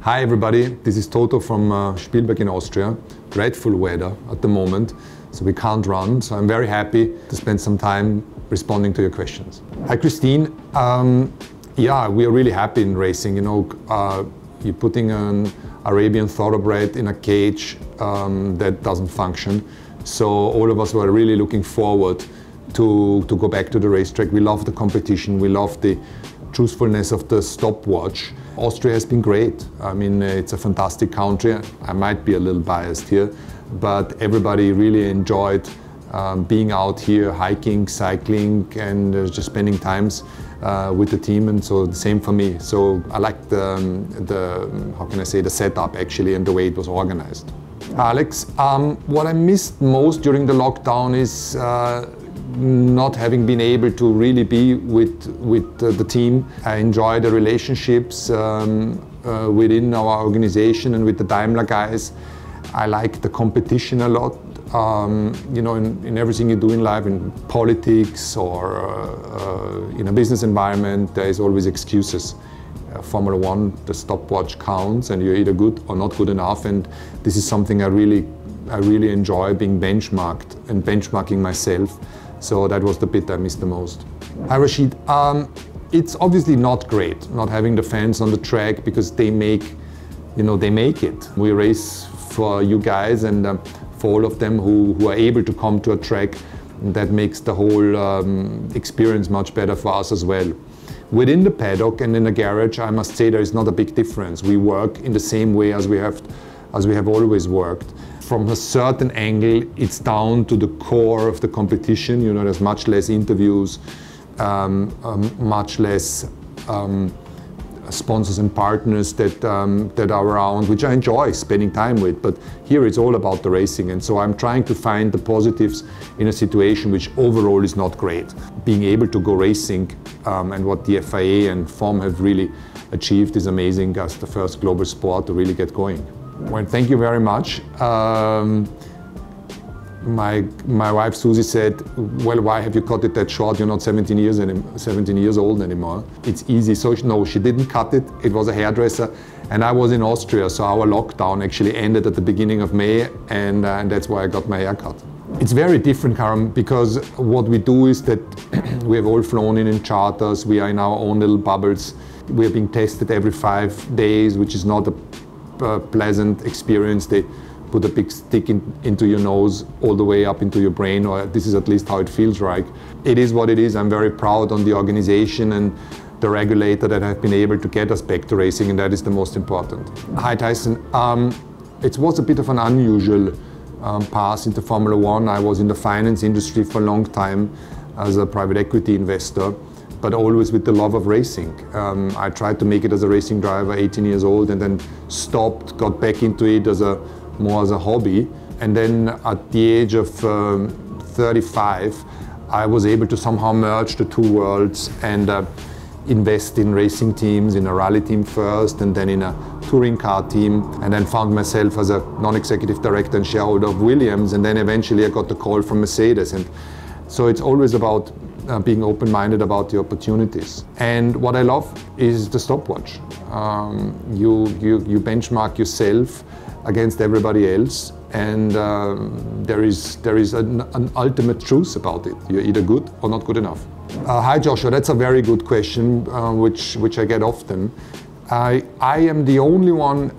Hi everybody, this is Toto from Spielberg in Austria. Dreadful weather at the moment, so we can't run. So I'm very happy to spend some time responding to your questions. Hi Christine, yeah, we are really happy in racing. You know, you're putting an Arabian thoroughbred in a cage that doesn't function. So all of us were really looking forward to go back to the racetrack. We love the competition, we love the truthfulness of the stopwatch. Austria has been great. I mean, it's a fantastic country. I might be a little biased here, but everybody really enjoyed being out here, hiking, cycling, and just spending times with the team, and so the same for me. So I like the how can I say, the setup actually, and the way it was organized. Alex, what I missed most during the lockdown is not having been able to really be with the team. I enjoy the relationships within our organization and with the Daimler guys. I like the competition a lot. You know, in everything you do in life, in politics or in a business environment, there is always excuses. Formula One, the stopwatch counts, and you're either good or not good enough. And this is something I really enjoy, being benchmarked and benchmarking myself. So that was the bit I missed the most. Hi Rashid, it's obviously not great not having the fans on the track, because they make, you know, they make it. We race for you guys, and for all of them who are able to come to a track, that makes the whole experience much better for us as well. Within the paddock and in the garage, I must say there is not a big difference. We work in the same way as we have always worked. From a certain angle, it's down to the core of the competition. You know, there's much less interviews, much less sponsors and partners that are around, which I enjoy spending time with. But here it's all about the racing, and so I'm trying to find the positives in a situation which overall is not great. Being able to go racing and what the FIA and FOM have really achieved is amazing as the first global sport to really get going. Well, thank you very much. My wife Susie said, well, why have you cut it that short? You're not 17 years old anymore. It's easy. So no, she didn't cut it. It was a hairdresser, and I was in Austria, so our lockdown actually ended at the beginning of May, and that's why I got my hair cut. It's very different, Karam, because what we do is that we have all flown in charters. We are in our own little bubbles. We are being tested every 5 days, which is not a pleasant experience. They put a big stick into your nose all the way up into your brain, or this is at least how it feels like. It is what it is. I'm very proud on the organization and the regulator that have been able to get us back to racing, and that is the most important. Hi Tyson, it was a bit of an unusual path into Formula One. I was in the finance industry for a long time as a private equity investor, but always with the love of racing. I tried to make it as a racing driver, 18 years old, and then stopped, got back into it more as a hobby. And then at the age of 35, I was able to somehow merge the two worlds and invest in racing teams, in a rally team first, and then in a touring car team, and then found myself as a non-executive director and shareholder of Williams, and then eventually I got the call from Mercedes. And so it's always about being open-minded about the opportunities. And what I love is the stopwatch. You benchmark yourself against everybody else, and there is an ultimate truth about it. You're either good or not good enough. Hi Joshua, that's a very good question, which I get often. I am the only one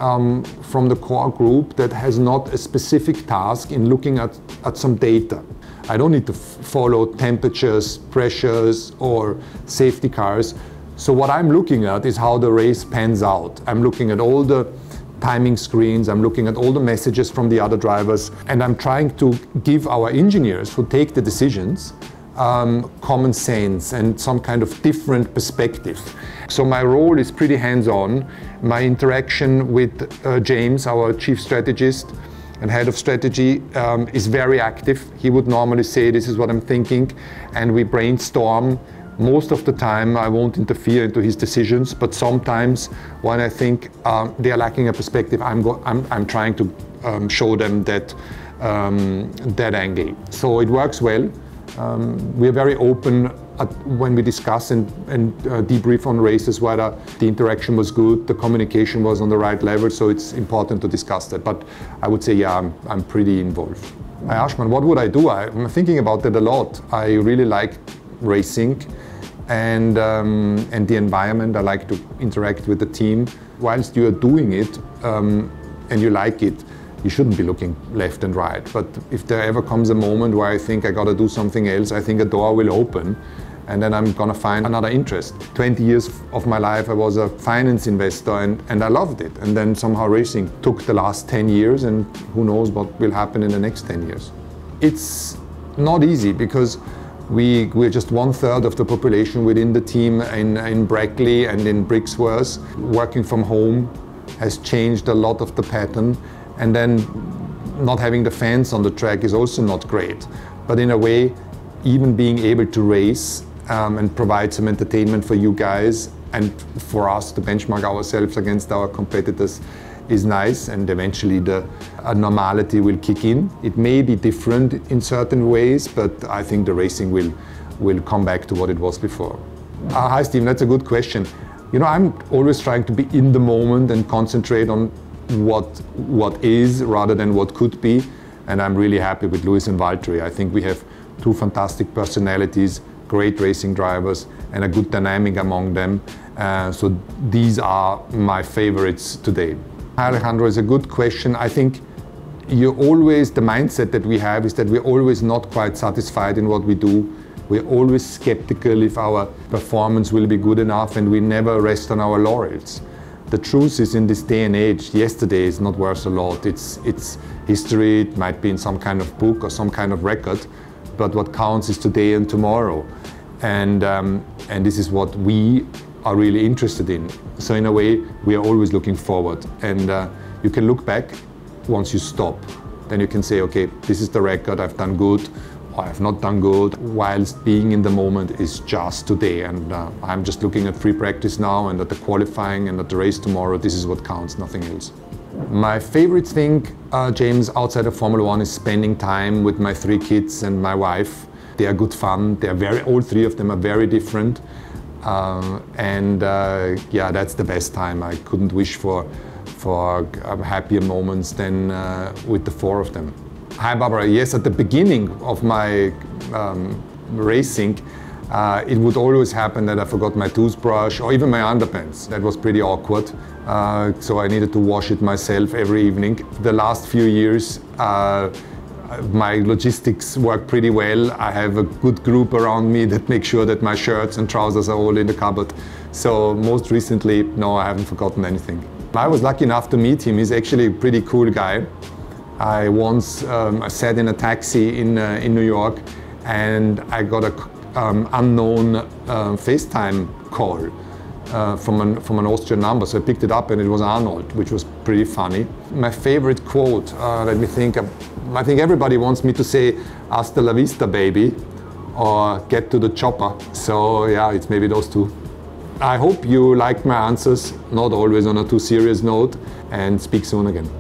from the core group that has not a specific task in looking at some data. I don't need to follow temperatures, pressures, or safety cars. So what I'm looking at is how the race pans out. I'm looking at all the timing screens, I'm looking at all the messages from the other drivers, and I'm trying to give our engineers who take the decisions common sense and some kind of different perspective. So my role is pretty hands-on. My interaction with James, our chief strategist and head of strategy, is very active. He would normally say, this is what I'm thinking, and we brainstorm. Most of the time I won't interfere into his decisions, but sometimes when I think they are lacking a perspective, I'm trying to show them that angle. So it works well. We are very open when we discuss and debrief on races, whether the interaction was good, the communication was on the right level, so it's important to discuss that. But I would say, yeah, I'm pretty involved. Ashman, what would I do? I'm thinking about that a lot. I really like racing and the environment. I like to interact with the team. Whilst you are doing it and you like it, you shouldn't be looking left and right. But if there ever comes a moment where I think I gotta do something else, I think a door will open and then I'm gonna find another interest. 20 years of my life I was a finance investor and I loved it. And then somehow racing took the last 10 years and who knows what will happen in the next 10 years. It's not easy because we're just 1/3 of the population within the team in Brackley and in Brixworth. Working from home has changed a lot of the pattern. And then not having the fans on the track is also not great. But in a way, even being able to race and provide some entertainment for you guys and for us to benchmark ourselves against our competitors is nice, and eventually a normality will kick in. It may be different in certain ways, but I think the racing will come back to what it was before. Hi Stephen, that's a good question. You know, I'm always trying to be in the moment and concentrate on what is rather than what could be, and I'm really happy with Lewis and Valtteri. I think we have two fantastic personalities, great racing drivers, and a good dynamic among them. So these are my favorites today. Alejandro, is a good question. I think the mindset that we have is that we're always not quite satisfied in what we do. We're always skeptical if our performance will be good enough, and we never rest on our laurels. The truth is, in this day and age, yesterday is not worth a lot. It's history, it might be in some kind of book or some kind of record, but what counts is today and tomorrow. And this is what we are really interested in. So in a way, we are always looking forward. And you can look back once you stop. Then you can say, okay, this is the record, I've done good, or I've not done good, whilst being in the moment is just today. And I'm just looking at free practice now and at the qualifying and at the race tomorrow. This is what counts, nothing else. My favorite thing, James, outside of Formula One is spending time with my 3 kids and my wife. They are good fun. All 3 of them are very different. Yeah, that's the best time. I couldn't wish for happier moments than with the 4 of them. Hi Barbara, yes, at the beginning of my racing, it would always happen that I forgot my toothbrush or even my underpants. That was pretty awkward, so I needed to wash it myself every evening. The last few years, my logistics work pretty well. I have a good group around me that make sure that my shirts and trousers are all in the cupboard. So most recently, no, I haven't forgotten anything. I was lucky enough to meet him. He's actually a pretty cool guy. I once sat in a taxi in New York and I got an unknown FaceTime call from an Austrian number. So I picked it up and it was Arnold, which was pretty funny. My favorite quote, let me think. I think everybody wants me to say "Hasta la vista, baby," or "Get to the chopper." So yeah, it's maybe those 2. I hope you liked my answers, not always on a too serious note, and speak soon again.